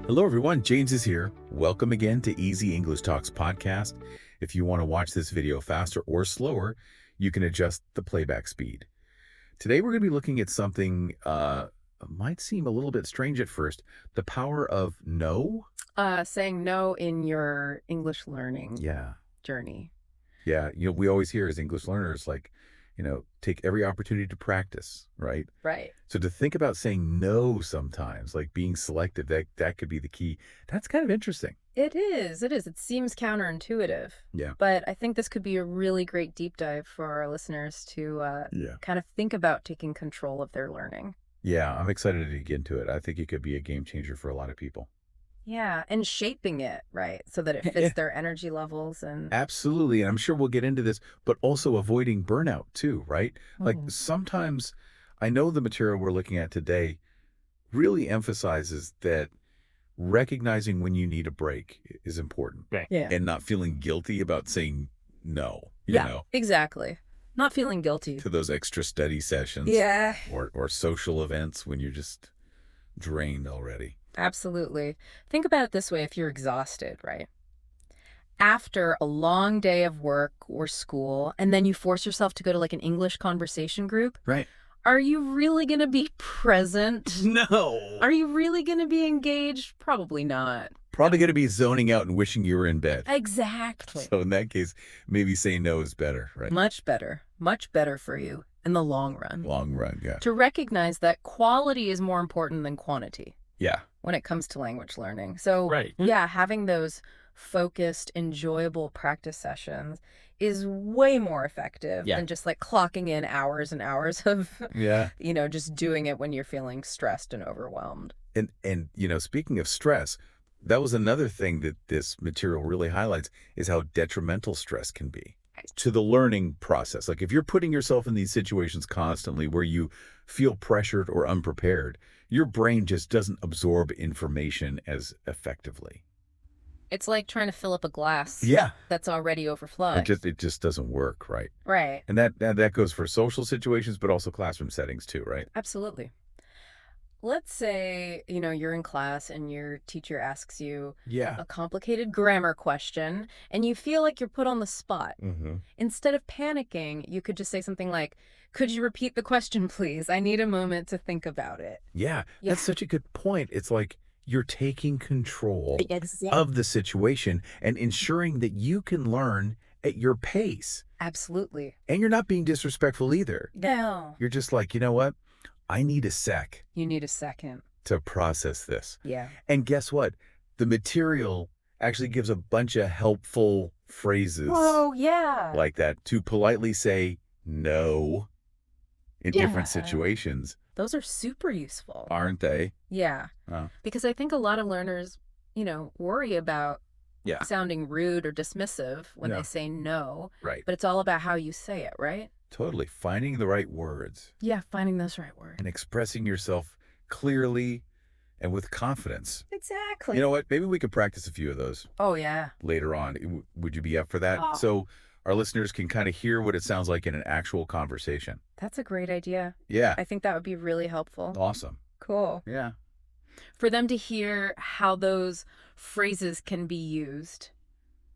Hello, everyone. James is here. Welcome again to Easy English Talks podcast. If you want to watch this video faster or slower, you can adjust the playback speed. Today, we're going to be looking at something might seem a little bit strange at first. The power of no. Saying no in your English learning journey. Yeah. We always hear as English learners, take every opportunity to practice, right? Right. So to think about saying no sometimes, like being selective, that could be the key. That's kind of interesting. It is. It seems counterintuitive. Yeah. But I think this could be a really great deep dive for our listeners to kind of think about taking control of their learning. Yeah, I'm excited to get into it. I think it could be a game changer for a lot of people. Yeah, and shaping it, right, so that it fits their energy levels. And Absolutely, and I'm sure we'll get into this, but also avoiding burnout too, right? Like sometimes I know the material we're looking at today really emphasizes that recognizing when you need a break is important. Right. Yeah. And not feeling guilty about saying no, you know, exactly. Not feeling guilty. to those extra study sessions Yeah, or social events when you're just drained already. absolutely. Think about it this way: if you're exhausted, right? After a long day of work or school, and then you force yourself to go to like an English conversation group, Right. are you really going to be present? No. Are you really going to be engaged? Probably not. Probably going to be zoning out and wishing you were in bed. Exactly. So in that case, maybe saying no is better, right? Much better for you in the long run. Long run, yeah. To recognize that quality is more important than quantity Yeah. when it comes to language learning. So, Right. yeah, having those focused, enjoyable practice sessions is way more effective Yeah. than just like clocking in hours and hours of, Yeah. just doing it when you're feeling stressed and overwhelmed. And speaking of stress, that was another thing that this material really highlights is how detrimental stress can be to the learning process. Like if you're putting yourself in these situations constantly where you feel pressured or unprepared, your brain just doesn't absorb information as effectively. It's like trying to fill up a glass Yeah. that's already overflowing. It just doesn't work, right? Right. And that goes for social situations, but also classroom settings too, right? Absolutely. Let's say, you're in class and your teacher asks you Yeah. a complicated grammar question and you feel like you're put on the spot. Mm-hmm. Instead of panicking, you could just say something like, "Could you repeat the question, please? I need a moment to think about it." Yeah, Yeah. that's such a good point. It's like you're taking control Exactly. of the situation and ensuring that you can learn at your pace. Absolutely. And you're not being disrespectful either. No. You're just like, you know what? I need a sec You need a second. to process this. Yeah. And guess what? The material actually gives a bunch of helpful phrases Oh, yeah. like that to politely say no in different Yeah. situations, Those are super useful. aren't they? Yeah. Oh. Because I think a lot of learners, worry about Yeah. sounding rude or dismissive when Yeah. they say no, Right. but it's all about how you say it, right? Totally. Finding the right words Yeah, finding those right words. and expressing yourself clearly and with confidence. Exactly. You know what? Maybe we could practice a few of those Oh, yeah. later on. Would you be up for that? Oh. So our listeners can kind of hear what it sounds like in an actual conversation. That's a great idea. Yeah. I think that would be really helpful. Awesome. Cool. Yeah. For them to hear how those phrases can be used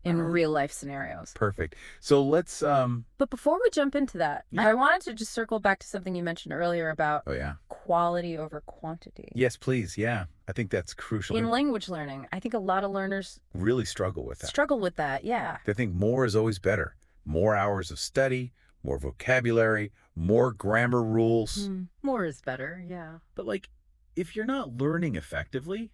in real life scenarios. Perfect. So let's, But before we jump into that, Yeah. I wanted to just circle back to something you mentioned earlier about oh yeah. quality over quantity. Yes, please. Yeah. I think that's crucial. In language learning, I think a lot of learners Really struggle with that. struggle with that. Yeah. They think more is always better. More hours of study, more vocabulary, more grammar rules. More is better. Yeah. But if you're not learning effectively,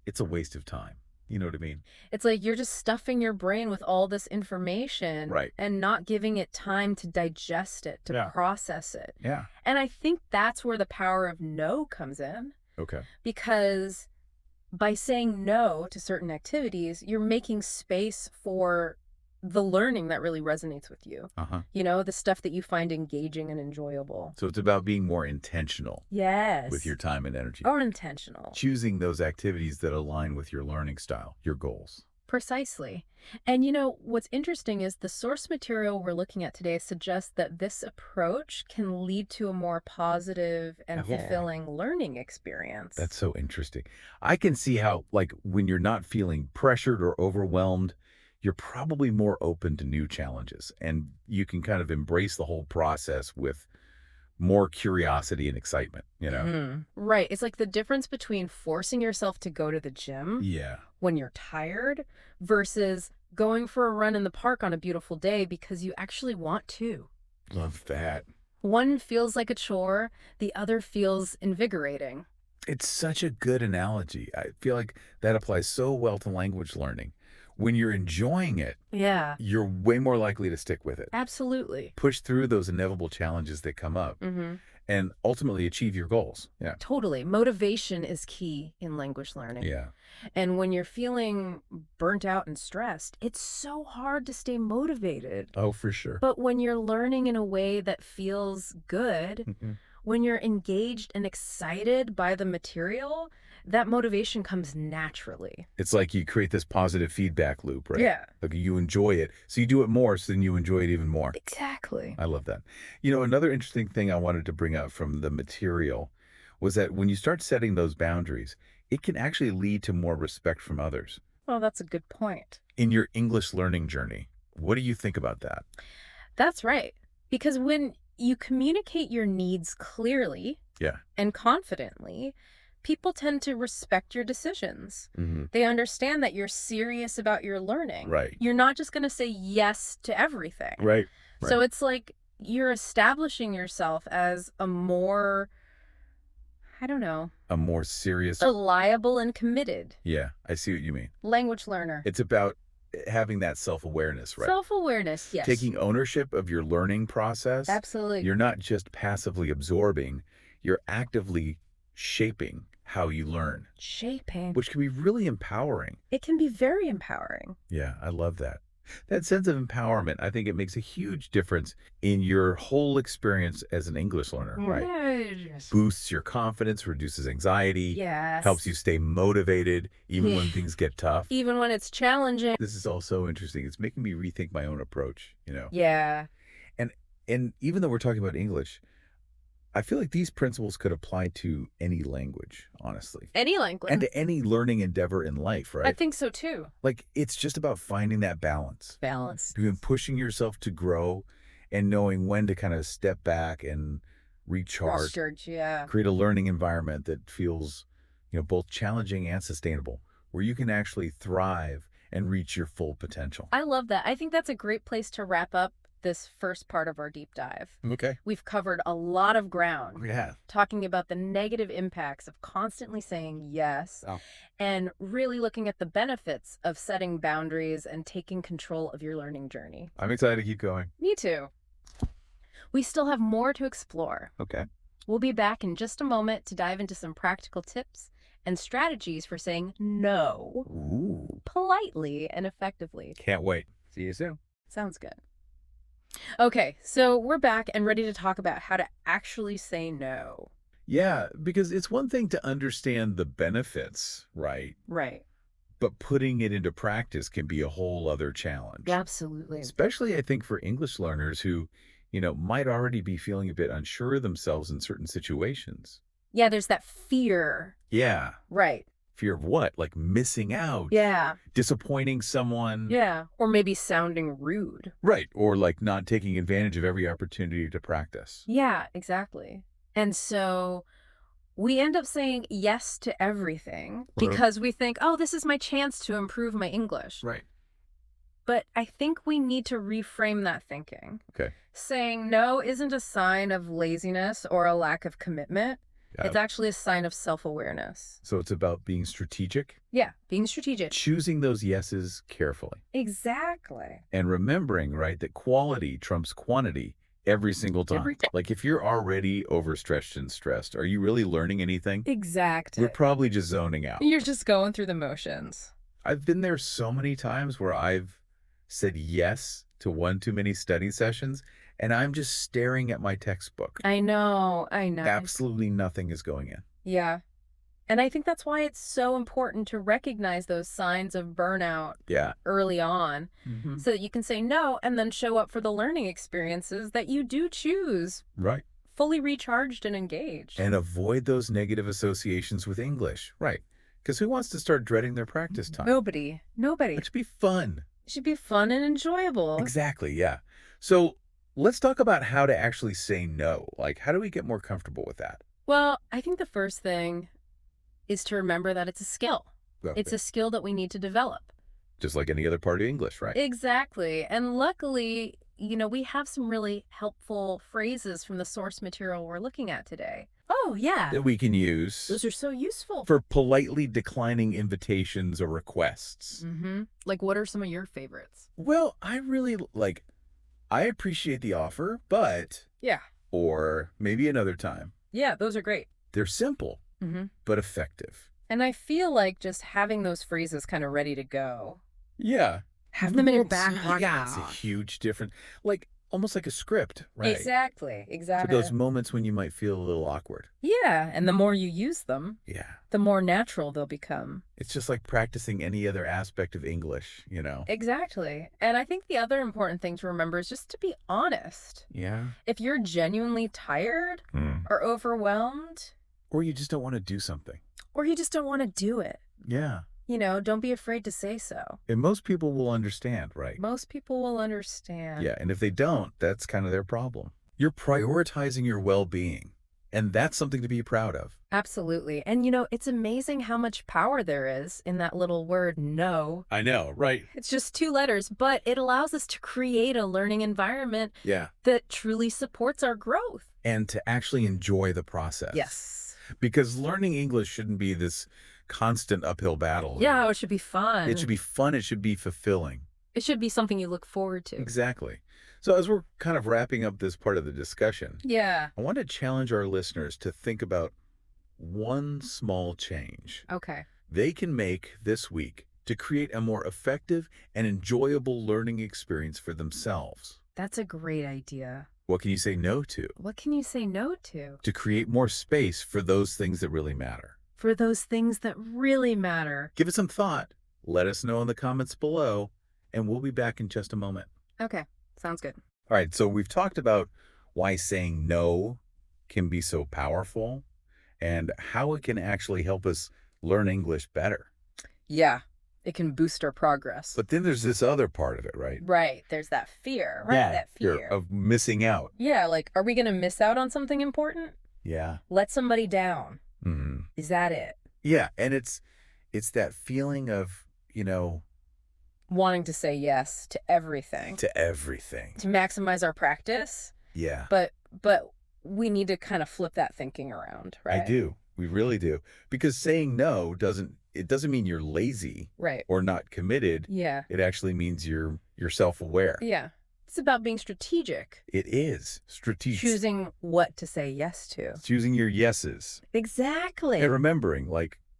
it's a waste of time. You know what I mean? It's like you're just stuffing your brain with all this information Right. and not giving it time to digest it, to Yeah. process it. Yeah. And I think that's where the power of no comes in, Okay. because by saying no to certain activities, you're making space for the learning that really resonates with you. Uh-huh. The stuff that you find engaging and enjoyable. So it's about being more intentional Yes. with your time and energy. Or intentional. Choosing those activities that align with your learning style, your goals. Precisely. And you know, what's interesting is the source material we're looking at today suggests that this approach can lead to a more positive and Yeah. fulfilling learning experience. That's so interesting. I can see how, like, when you're not feeling pressured or overwhelmed, you're probably more open to new challenges, and you can kind of embrace the whole process with more curiosity and excitement, you know? Right. It's like the difference between forcing yourself to go to the gym Yeah. when you're tired versus going for a run in the park on a beautiful day because you actually want to. Love that. One feels like a chore, the other feels invigorating. It's such a good analogy. I feel like that applies so well to language learning. When you're enjoying it, Yeah, you're way more likely to stick with it, absolutely. push through those inevitable challenges that come up, hmm and ultimately achieve your goals. Yeah. Totally. Motivation is key in language learning. Yeah. And when you're feeling burnt out and stressed, it's so hard to stay motivated. Oh, for sure. But when you're learning in a way that feels good, Mhm. when you're engaged and excited by the material, that motivation comes naturally. It's like you create this positive feedback loop, right? Yeah. Like you enjoy it. So you do it more, so then you enjoy it even more. Exactly. I love that. You know, another interesting thing I wanted to bring up from the material was that when you start setting those boundaries, it can actually lead to more respect from others. Well, that's a good point. In your English learning journey, what do you think about that? That's right. Because when you communicate your needs clearly Yeah. and confidently, people tend to respect your decisions. hmm They understand that you're serious about your learning. Right. You're not just going to say yes to everything. Right. Right. So it's like you're establishing yourself as a more, I don't know, A more serious. reliable and committed Yeah, I see what you mean. language learner. It's about having that self-awareness, right? Self-awareness, yes. Taking ownership of your learning process. Absolutely. You're not just passively absorbing, you're actively shaping how you learn, Shaping. which can be really empowering. It can be very empowering. Yeah, I love that. That sense of empowerment, I think it makes a huge difference in your whole experience as an English learner, right? Yes. Boosts your confidence, reduces anxiety, Yes. helps you stay motivated even when things get tough. Even when it's challenging. This is all so interesting. It's making me rethink my own approach, you know? Yeah. And and even though we're talking about English, I feel like these principles could apply to any language, honestly, Any language. and to any learning endeavor in life, I right? think so too. Like, it's just about finding that balance Balance. between pushing yourself to grow and knowing when to kind of step back and recharge, Recharge, yeah. create a learning environment that feels, both challenging and sustainable, where you can actually thrive and reach your full potential. I love that. I think that's a great place to wrap up this first part of our deep dive. Okay. We've covered a lot of ground Yeah. talking about the negative impacts of constantly saying yes Oh. and really looking at the benefits of setting boundaries and taking control of your learning journey. I'm excited to keep going. Me too. We still have more to explore. Okay. We'll be back in just a moment to dive into some practical tips and strategies for saying no Ooh. politely and effectively. Can't wait. See you soon. Sounds good. Okay, so we're back and ready to talk about how to actually say no. Yeah, because it's one thing to understand the benefits, right? Right. But putting it into practice can be a whole other challenge. Absolutely. Especially, I think, for English learners who, might already be feeling a bit unsure of themselves in certain situations. Yeah, there's that fear. Yeah. Right. Fear of what? Like missing out, Yeah. disappointing someone. Yeah. Or maybe sounding rude. Right. Or like not taking advantage of every opportunity to practice. Yeah, exactly. And so we end up saying yes to everything because we think, oh, this is my chance to improve my English. Right. But I think we need to reframe that thinking. Okay. Saying no isn't a sign of laziness or a lack of commitment. Yeah. It's actually a sign of self-awareness. So it's about being strategic, Yeah, being strategic. choosing those yeses carefully, Exactly. and remembering, right, that quality trumps quantity every single time. Every time. Like if you're already overstretched and stressed, are you really learning anything? Exactly. We're probably just zoning out. You're just going through the motions. I've been there so many times where I've said yes to one too many study sessions, and I'm just staring at my textbook. I know. Absolutely nothing is going in. Yeah. And I think that's why it's so important to recognize those signs of burnout Yeah. early on Hmm. so that you can say no and then show up for the learning experiences that you do choose, Right. fully recharged and engaged. And avoid those negative associations with English. Right. Because who wants to start dreading their practice time? Nobody. Nobody. It should be fun. It should be fun and enjoyable. Exactly, yeah. So let's talk about how to actually say no. Like, how do we get more comfortable with that? Well, I think the first thing is to remember that it's a skill. It's Okay. a skill that we need to develop. Just like any other part of English, right? Exactly. And luckily, we have some really helpful phrases from the source material we're looking at today. Oh, yeah. That we can use Those are so useful. for politely declining invitations or requests. Mm-hmm. Like, what are some of your favorites? Well, I appreciate the offer, but, Yeah. or maybe another time. Yeah, those are great. They're simple, Mm-hmm. but effective. And I feel like just having those phrases kind of ready to go. Yeah. Have them in your It's- back Yeah, it's a pocket. huge difference. Like, almost like a script, right? Exactly. For Exactly. those moments when you might feel a little awkward. Yeah. And the more you use them, Yeah. the more natural they'll become. It's just like practicing any other aspect of English. Exactly. And I think the other important thing to remember is just to be honest. Yeah. If you're genuinely tired or overwhelmed, Or you just don't want to do something. or you just don't want to do it, Yeah. don't be afraid to say so. And most people will understand, right? Most people will understand. Yeah. And if they don't, that's kind of their problem. You're prioritizing your well-being. And that's something to be proud of. Absolutely. And it's amazing how much power there is in that little word no. I know, right? It's just 2 letters, but it allows us to create a learning environment Yeah. that truly supports our growth. And to actually enjoy the process. Yes. Because learning English shouldn't be this constant uphill battle. Yeah, it should be fun. It should be fun. It should be fulfilling. It should be something you look forward to. Exactly. So as we're kind of wrapping up this part of the discussion, Yeah. I want to challenge our listeners to think about one small change Okay. they can make this week to create a more effective and enjoyable learning experience for themselves. That's a great idea. What can you say no to? What can you say no to? To create more space for those things that really matter. For those things that really matter. Give it some thought. Let us know in the comments below, and we'll be back in just a moment. Okay. Sounds good. All right, so we've talked about why saying no can be so powerful and how it can actually help us learn English better. Yeah. It can boost our progress. But then there's this other part of it, right? Right. There's that fear, right? That fear. Of missing out. Yeah, like, are we going to miss out on something important? Yeah. Let somebody down. Hmm. Is that it? Yeah, and it's that feeling of, Wanting to say yes to everything. to everything. To maximize our practice. Yeah, But we need to kind of flip that thinking around, right? I do. We really do. Because saying no doesn't mean you're lazy Right. or not committed. Yeah. It actually means you're self-aware. Yeah. It's about being strategic. It is strategic. Choosing what to say yes to. Choosing your yeses. Exactly. And remembering,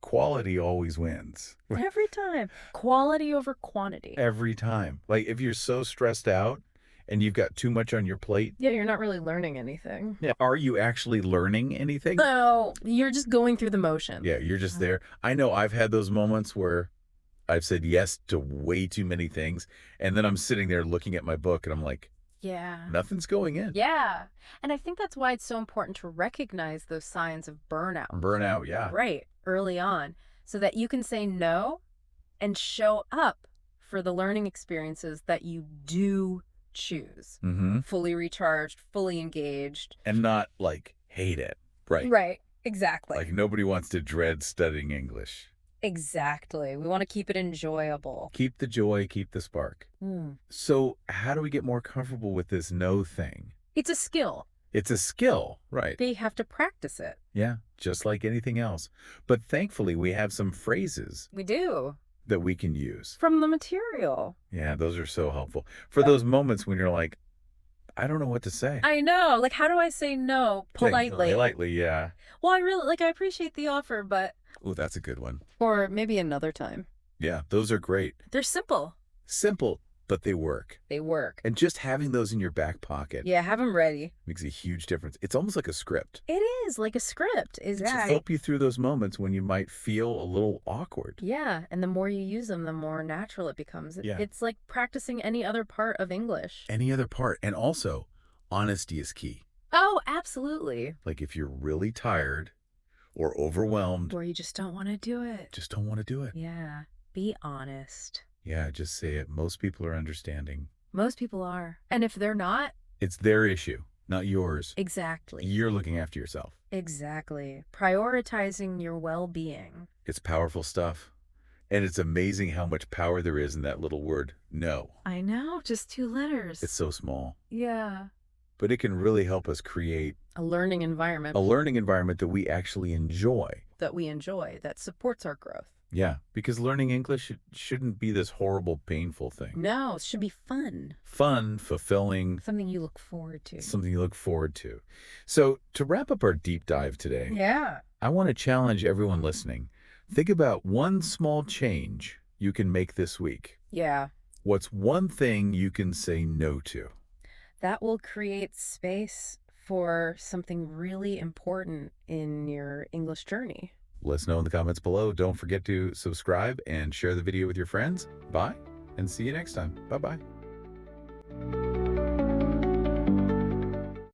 quality always wins. Every time. Quality over quantity. Every time. Like, if you're so stressed out and you've got too much on your plate, Yeah, you're not really learning anything. are you actually learning anything? No, you're just going through the motion. Yeah, you're just there. I know I've had those moments where I've said yes to way too many things, and then I'm sitting there looking at my book, and I'm like, Yeah. nothing's going in. Yeah. And I think that's why it's so important to recognize those signs of burnout. Burnout, yeah. Right, early on, so that you can say no and show up for the learning experiences that you do choose. Mm-hmm. Fully recharged, fully engaged. And not, hate it. Right. Right, exactly. Like, nobody wants to dread studying English. Exactly. We want to keep it enjoyable. Keep the joy, keep the spark. So how do we get more comfortable with this no thing? It's a skill. It's a skill, right? They have to practice it. Yeah, just like anything else. But thankfully, we have some phrases We do. that we can use. From the material. Yeah, those are so helpful. For those moments when you're like, I don't know what to say. I know. Like, how do I say no politely? Politely, yeah. Well, I appreciate the offer, but... Oh, that's a good one. Or maybe another time. Yeah, those are great. They're simple. Simple, but they work. They work. And just having those in your back pocket Yeah, have them ready. makes a huge difference. It's almost like a script It is like a script. to Exactly. help you through those moments when you might feel a little awkward. Yeah, and the more you use them, the more natural it becomes. Yeah. It's like practicing any other part of English. Any other part. And also, honesty is key. Oh, absolutely. Like if you're really tired or overwhelmed, Or you just don't want to do it. just don't want to do it. Yeah, be honest. Yeah, just say it. Most people are understanding. Most people are. And if they're not, It's their issue, not yours. exactly. You're looking after yourself. Exactly. Prioritizing your well-being. It's powerful stuff. And it's amazing how much power there is in that little word, no. I know, just 2 letters. It's so small. Yeah. But it can really help us create A learning environment a learning environment that we actually enjoy. that we enjoy, that supports our growth. Yeah, because learning English shouldn't be this horrible, painful thing. No, it should be fun. Fun, fulfilling, Something you look forward to. something you look forward to. So to wrap up our deep dive today, Yeah. I want to challenge everyone listening. Think about one small change you can make this week. Yeah. What's one thing you can say no to? That will create space for something really important in your English journey. Let us know in the comments below. Don't forget to subscribe and share the video with your friends. Bye, and see you next time. Bye-bye.